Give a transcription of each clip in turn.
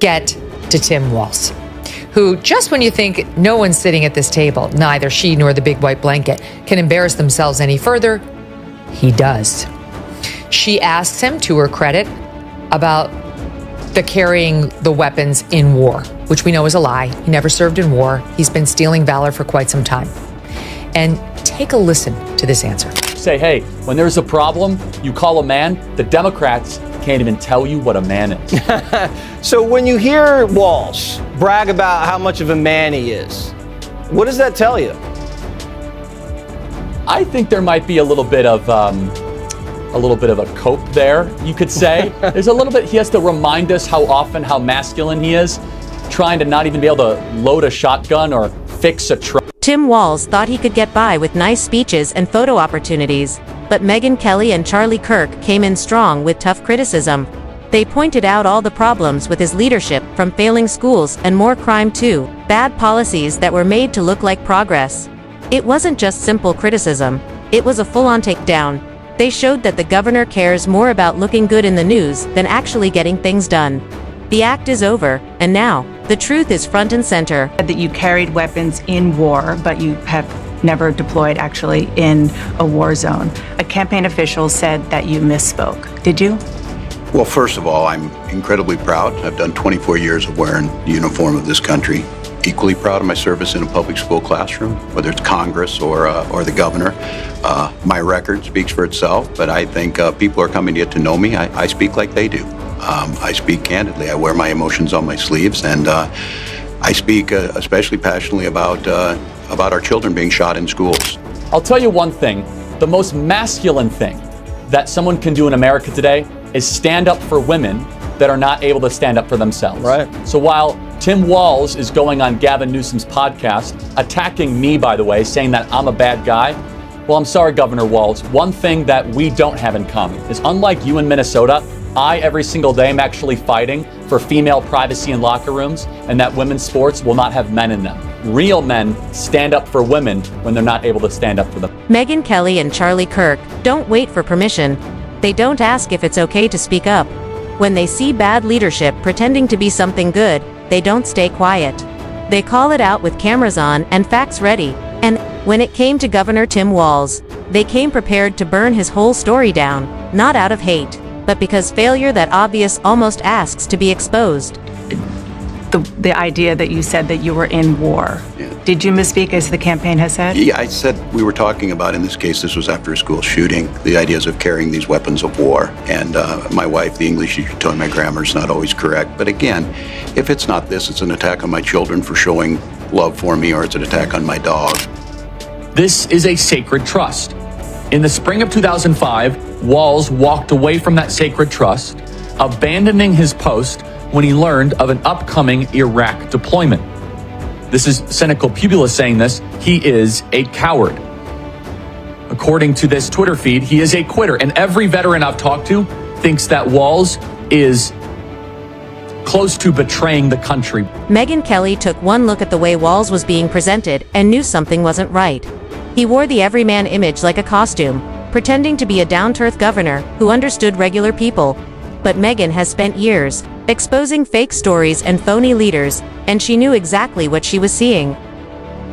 get to Tim Walz, who, just when you think no one's sitting at this table, neither she nor the big white blanket, can embarrass themselves any further, he does. She asks him, to her credit, about the carrying the weapons in war, which we know is a lie. He never served in war. He's been stealing valor for quite some time. And take a listen to this answer. Say, hey, when there's a problem, you call a man. The Democrats can't even tell you what a man is. So when you hear Walz brag about how much of a man he is, what does that tell you? I think there might be a little bit of a cope there, you could say. There's a little bit, he has to remind us how masculine he is, trying to not even be able to load a shotgun or fix a truck. Tim Walz thought he could get by with nice speeches and photo opportunities, but Megyn Kelly and Charlie Kirk came in strong with tough criticism. They pointed out all the problems with his leadership, from failing schools and more crime to bad policies that were made to look like progress. It wasn't just simple criticism, it was a full-on takedown. They showed that the governor cares more about looking good in the news than actually getting things done. The act is over, and now, the truth is front and center. That you carried weapons in war, but you have never deployed actually in a war zone. A campaign official said that you misspoke. Did you? Well, first of all, I'm incredibly proud. I've done 24 years of wearing the uniform of this country. Equally proud of my service in a public school classroom, whether it's Congress or the governor. My record speaks for itself, but I think people are coming to get to know me. I speak like they do. I speak candidly. I wear my emotions on my sleeves, and I speak especially passionately about our children being shot in schools. I'll tell you one thing, the most masculine thing that someone can do in America today is stand up for women that are not able to stand up for themselves. Right. So while Tim Walz is going on Gavin Newsom's podcast, attacking me, by the way, saying that I'm a bad guy, well, I'm sorry, Governor Walz. One thing that we don't have in common is, unlike you in Minnesota, I, every single day, am actually fighting for female privacy in locker rooms and that women's sports will not have men in them. Real men stand up for women when they're not able to stand up for them. Megyn Kelly and Charlie Kirk don't wait for permission. They don't ask if it's okay to speak up. When they see bad leadership pretending to be something good, they don't stay quiet. They call it out with cameras on and facts ready. And when it came to Governor Tim Walz, they came prepared to burn his whole story down, not out of hate, but because failure that obvious almost asks to be exposed. The idea that you said that you were in war. Yeah. Did you misspeak, as the campaign has said? Yeah, I said we were talking about, in this case, this was after a school shooting, the ideas of carrying these weapons of war. And my wife, the English teacher, told me my grammar's not always correct. But again, if it's not this, it's an attack on my children for showing love for me, or it's an attack on my dog. This is a sacred trust. In the spring of 2005, Walz walked away from that sacred trust, abandoning his post when he learned of an upcoming Iraq deployment. This is cynical Pubulus saying this. He is a coward. According to this Twitter feed, he is a quitter. And every veteran I've talked to thinks that Walz is close to betraying the country. Megyn Kelly took one look at the way Walz was being presented and knew something wasn't right. He wore the everyman image like a costume, pretending to be a down-to-earth governor who understood regular people. But Megyn has spent years exposing fake stories and phony leaders, and she knew exactly what she was seeing.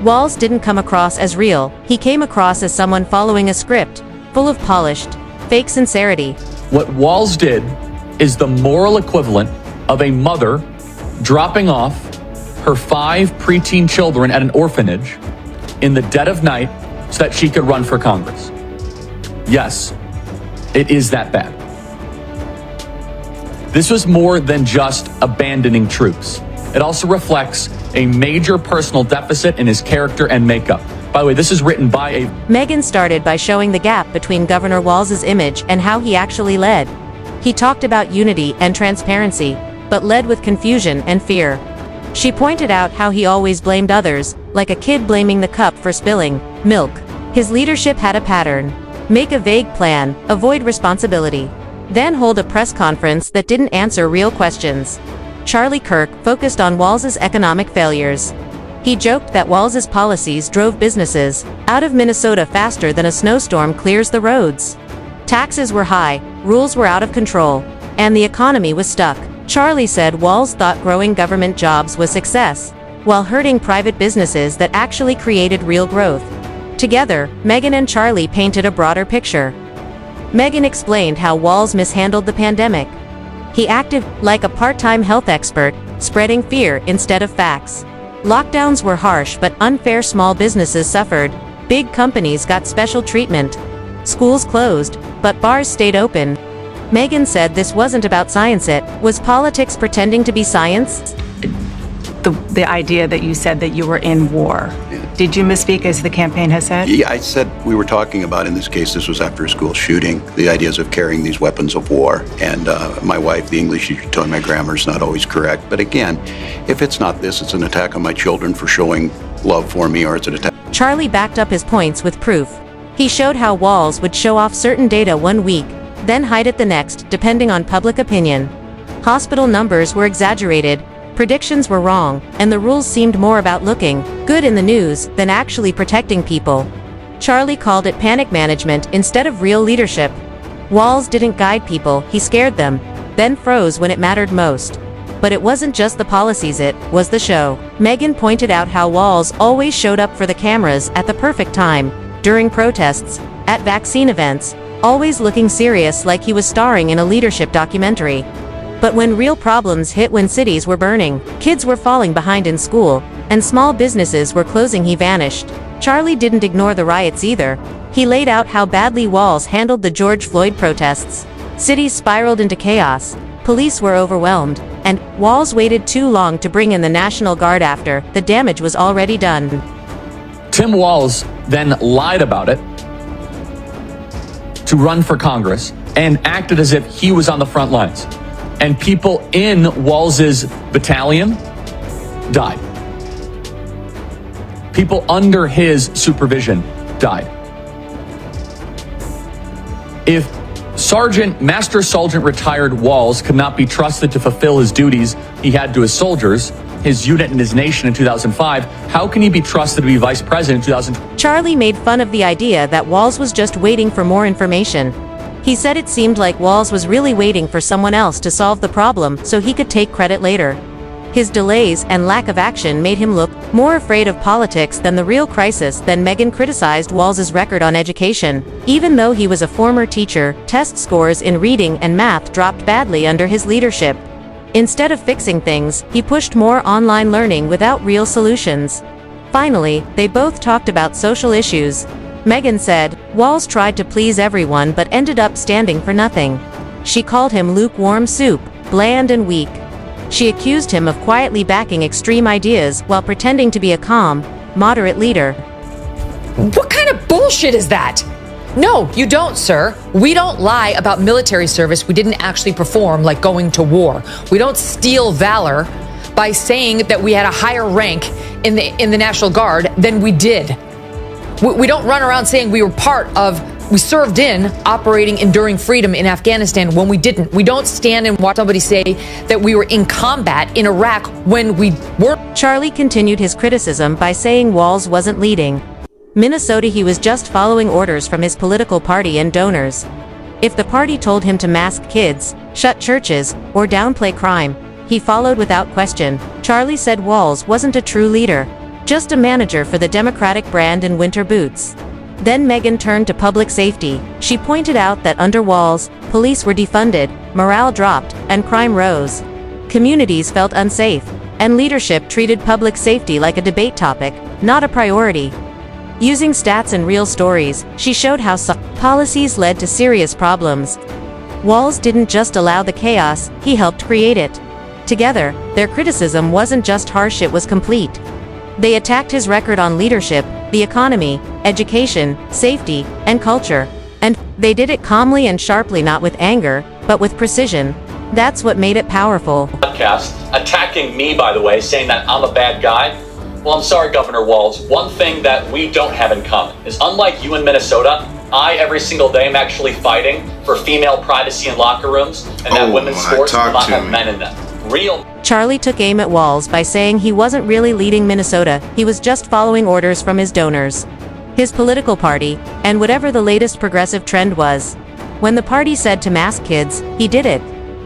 Walz didn't come across as real. He came across as someone following a script, full of polished, fake sincerity. What Walz did is the moral equivalent of a mother dropping off her 5 preteen children at an orphanage in the dead of night so that she could run for Congress. Yes, it is that bad. This was more than just abandoning troops. It also reflects a major personal deficit in his character and makeup. By the way, this is written by a... Megyn started by showing the gap between Governor Walz's image and how he actually led. He talked about unity and transparency, but led with confusion and fear. She pointed out how he always blamed others, like a kid blaming the cup for spilling milk. His leadership had a pattern. Make a vague plan, avoid responsibility, then hold a press conference that didn't answer real questions. Charlie Kirk focused on Walz's economic failures. He joked that Walz's policies drove businesses out of Minnesota faster than a snowstorm clears the roads. Taxes were high, rules were out of control, and the economy was stuck. Charlie said Walz thought growing government jobs was success, while hurting private businesses that actually created real growth. Together, Megyn and Charlie painted a broader picture. Megyn explained how Walz mishandled the pandemic. He acted like a part-time health expert, spreading fear instead of facts. Lockdowns were harsh but unfair. Small businesses suffered. Big companies got special treatment. Schools closed, but bars stayed open. Megyn said this wasn't about science, it was politics pretending to be science. The idea that you said that you were in war. Did you misspeak as the campaign has said? Yeah, I said we were talking about, in this case, this was after a school shooting, the ideas of carrying these weapons of war. And my wife, the English teacher, told me my grammar is not always correct. But again, if it's not this, it's an attack on my children for showing love for me, or it's an attack. Charlie backed up his points with proof. He showed how Walz would show off certain data one week, then hide it the next, depending on public opinion. Hospital numbers were exaggerated, predictions were wrong, and the rules seemed more about looking good in the news than actually protecting people. Charlie called it panic management instead of real leadership. Walz didn't guide people, he scared them, then froze when it mattered most. But it wasn't just the policies, it was the show. Megyn pointed out how Walz always showed up for the cameras at the perfect time, during protests, at vaccine events, always looking serious like he was starring in a leadership documentary. But when real problems hit, when cities were burning, kids were falling behind in school, and small businesses were closing, he vanished. Charlie didn't ignore the riots either. He laid out how badly Walz handled the George Floyd protests. Cities spiraled into chaos, police were overwhelmed, and Walz waited too long to bring in the National Guard after the damage was already done. Tim Walz then lied about it to run for Congress and acted as if he was on the front lines. And people in Walz's battalion died. People under his supervision died. If Master Sergeant retired Walz could not be trusted to fulfill his duties he had to his soldiers, his unit, and his nation in 2005, how can he be trusted to be vice president in 2020? Charlie made fun of the idea that Walz was just waiting for more information. He said it seemed like Walz was really waiting for someone else to solve the problem so he could take credit later. His delays and lack of action made him look more afraid of politics than the real crisis. Then Megyn criticized Walz's record on education. Even though he was a former teacher, test scores in reading and math dropped badly under his leadership. Instead of fixing things, he pushed more online learning without real solutions. Finally, they both talked about social issues. Megyn said, Walz tried to please everyone but ended up standing for nothing. She called him lukewarm soup, bland and weak. She accused him of quietly backing extreme ideas while pretending to be a calm, moderate leader. What kind of bullshit is that? No, you don't, sir. We don't lie about military service we didn't actually perform, like going to war. We don't steal valor by saying that we had a higher rank in the National Guard than we did. We don't run around saying we served in operating Enduring Freedom in Afghanistan when we didn't. We don't stand and watch somebody say that we were in combat in Iraq when we weren't. Charlie continued his criticism by saying Walz wasn't leading Minnesota, he was just following orders from his political party and donors. If the party told him to mask kids, shut churches, or downplay crime, he followed without question. Charlie said Walz wasn't a true leader, just a manager for the Democratic brand in winter boots. Then Megyn turned to public safety. She pointed out that under Walz, police were defunded, morale dropped, and crime rose. Communities felt unsafe, and leadership treated public safety like a debate topic, not a priority. Using stats and real stories, she showed how some policies led to serious problems. Walz didn't just allow the chaos, he helped create it. Together, their criticism wasn't just harsh, it was complete. They attacked his record on leadership, the economy, education, safety, and culture. And they did it calmly and sharply, not with anger, but with precision. That's what made it powerful. Podcast attacking me, by the way, saying that I'm a bad guy. Well, I'm sorry, Governor Walz. One thing that we don't have in common is, unlike you in Minnesota, I every single day am actually fighting for female privacy in locker rooms and that women's sports will not have men in them. Charlie took aim at Walz by saying he wasn't really leading Minnesota, he was just following orders from his donors, his political party, and whatever the latest progressive trend was. When the party said to mask kids, he did it.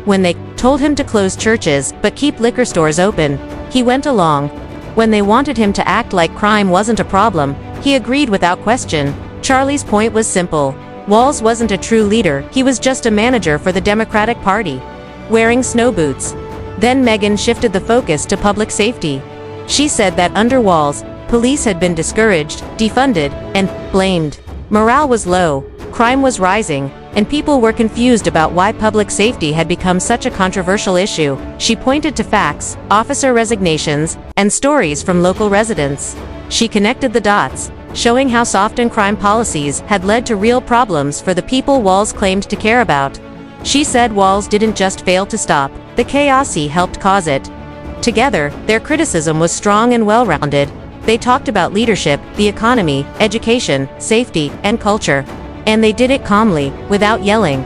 When they told him to close churches but keep liquor stores open, he went along. When they wanted him to act like crime wasn't a problem, he agreed without question. Charlie's point was simple. Walz wasn't a true leader, he was just a manager for the Democratic Party. Wearing snow boots. Then Megyn shifted the focus to public safety. She said that under Walz, police had been discouraged, defunded, and blamed. Morale was low, crime was rising, and people were confused about why public safety had become such a controversial issue. She pointed to facts, officer resignations, and stories from local residents. She connected the dots, showing how soft on crime policies had led to real problems for the people Walz claimed to care about. She said Walz didn't just fail to stop the chaos, he helped cause it. Together, their criticism was strong and well-rounded. They talked about leadership, the economy, education, safety, and culture. And they did it calmly, without yelling.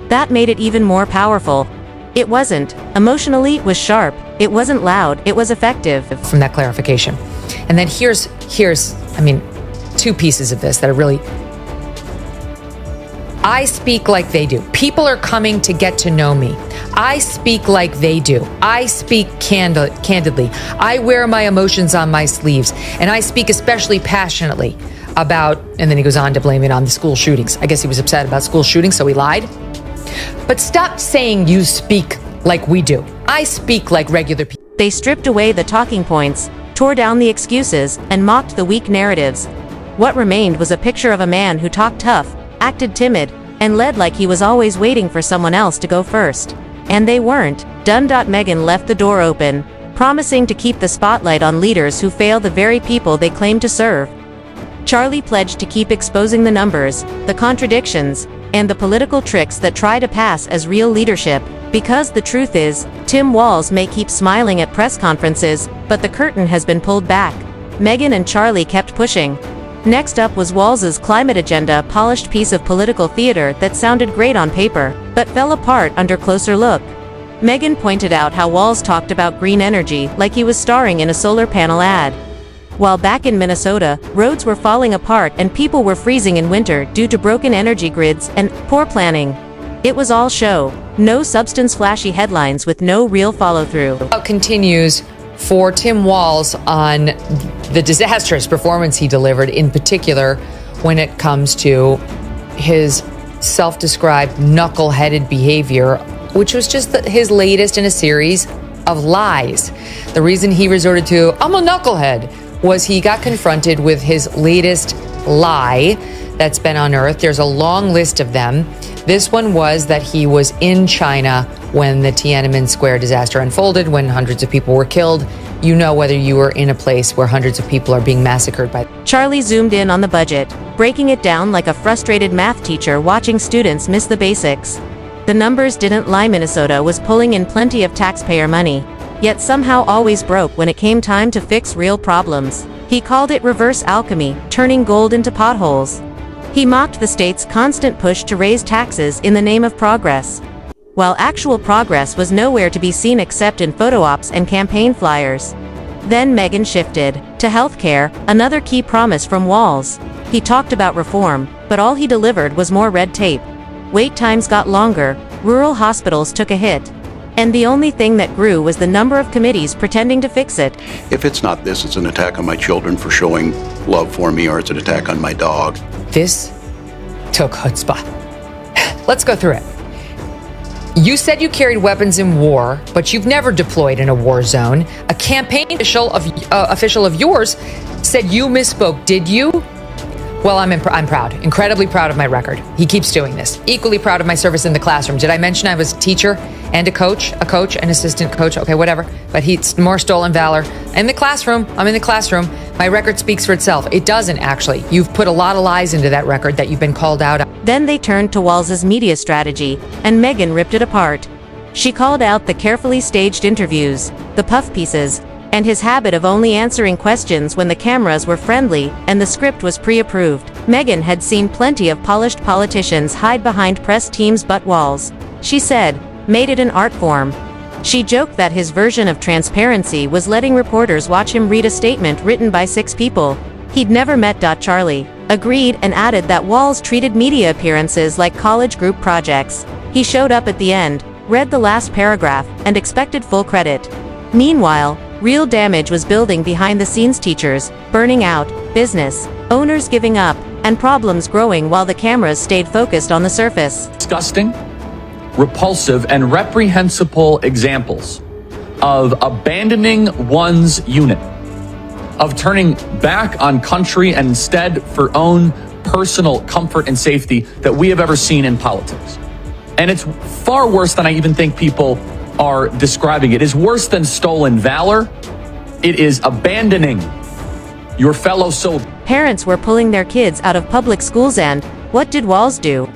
That made it even more powerful. It wasn't emotionally, it was sharp. It wasn't loud, it was effective. From that clarification. And then here's two pieces of this that are really, I speak like they do. People are coming to get to know me. I speak like they do. I speak candidly. I wear my emotions on my sleeves. And I speak especially passionately about, and then he goes on to blame it on the school shootings. I guess he was upset about school shootings, so he lied. But stop saying you speak like we do. I speak like regular people. They stripped away the talking points, tore down the excuses, and mocked the weak narratives. What remained was a picture of a man who talked tough, acted timid, and led like he was always waiting for someone else to go first. And they weren't. Done. Megyn left the door open, promising to keep the spotlight on leaders who fail the very people they claim to serve. Charlie pledged to keep exposing the numbers, the contradictions, and the political tricks that try to pass as real leadership, because the truth is, Tim Walz may keep smiling at press conferences, but the curtain has been pulled back. Megyn and Charlie kept pushing. Next up was Walz's climate agenda, a polished piece of political theater that sounded great on paper, but fell apart under closer look. Megyn pointed out how Walz talked about green energy like he was starring in a solar panel ad. While back in Minnesota, roads were falling apart and people were freezing in winter due to broken energy grids and poor planning. It was all show, no substance, flashy headlines with no real follow-through. Continues for Tim Walz on the disastrous performance he delivered, in particular when it comes to his self-described knuckle-headed behavior, which was just his latest in a series of lies. The reason he resorted to, I'm a knucklehead, was he got confronted with his latest lie that's been unearthed. There's a long list of them. This one was that he was in China when the Tiananmen Square disaster unfolded, when hundreds of people were killed. You know, whether you were in a place where hundreds of people are being massacred by. Charlie zoomed in on the budget, breaking it down like a frustrated math teacher watching students miss the basics. The numbers didn't lie. Minnesota was pulling in plenty of taxpayer money, yet somehow always broke when it came time to fix real problems. He called it reverse alchemy, turning gold into potholes. He mocked the state's constant push to raise taxes in the name of progress, while actual progress was nowhere to be seen except in photo ops and campaign flyers. Then Megyn shifted to healthcare, another key promise from Walz. He talked about reform, but all he delivered was more red tape. Wait times got longer, rural hospitals took a hit, and the only thing that grew was the number of committees pretending to fix it. If it's not this, it's an attack on my children for showing love for me, or it's an attack on my dog. This took chutzpah. Let's go through it. You said you carried weapons in war, but you've never deployed in a war zone. A campaign official of yours said you misspoke. Did you? Well, I'm proud, incredibly proud of my record. He keeps doing this. Equally proud of my service in the classroom. Did I mention I was a teacher and a coach, an assistant coach? Okay, whatever. But he's more stolen valor. In the classroom, I'm in the classroom. My record speaks for itself. It doesn't, actually. You've put a lot of lies into that record that you've been called out on. Then they turned to Walz's media strategy, and Megyn ripped it apart. She called out the carefully staged interviews, the puff pieces, and his habit of only answering questions when the cameras were friendly and the script was pre-approved. Megyn had seen plenty of polished politicians hide behind press teams, but Walz, she said, made it an art form. She joked that his version of transparency was letting reporters watch him read a statement written by 6 people he'd never met. Charlie agreed and added that Walz treated media appearances like college group projects. He showed up at the end, read the last paragraph, and expected full credit. Meanwhile, real damage was building behind the scenes: teachers burning out, business owners giving up, and problems growing while the cameras stayed focused on the surface. Disgusting, repulsive, and reprehensible examples of abandoning one's unit, of turning back on country and instead for own personal comfort and safety that we have ever seen in politics. And it's far worse than I even think people are describing it. It is worse than stolen valor. It is abandoning your fellow soldier. Parents were pulling their kids out of public schools, and what did Walz do?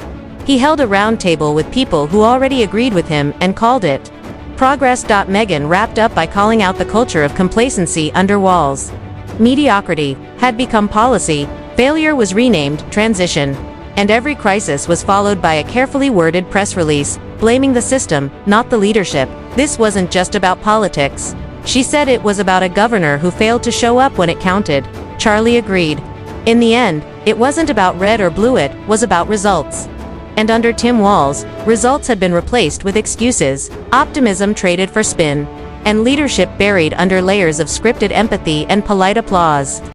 He held a round table with people who already agreed with him and called it progress. Megyn wrapped up by calling out the culture of complacency under Walz. Mediocrity had become policy, failure was renamed transition, and every crisis was followed by a carefully worded press release, blaming the system, not the leadership. This wasn't just about politics. She said it was about a governor who failed to show up when it counted. Charlie agreed. In the end, it wasn't about red or blue, it was about results. And under Tim Walz, results had been replaced with excuses, optimism traded for spin, and leadership buried under layers of scripted empathy and polite applause.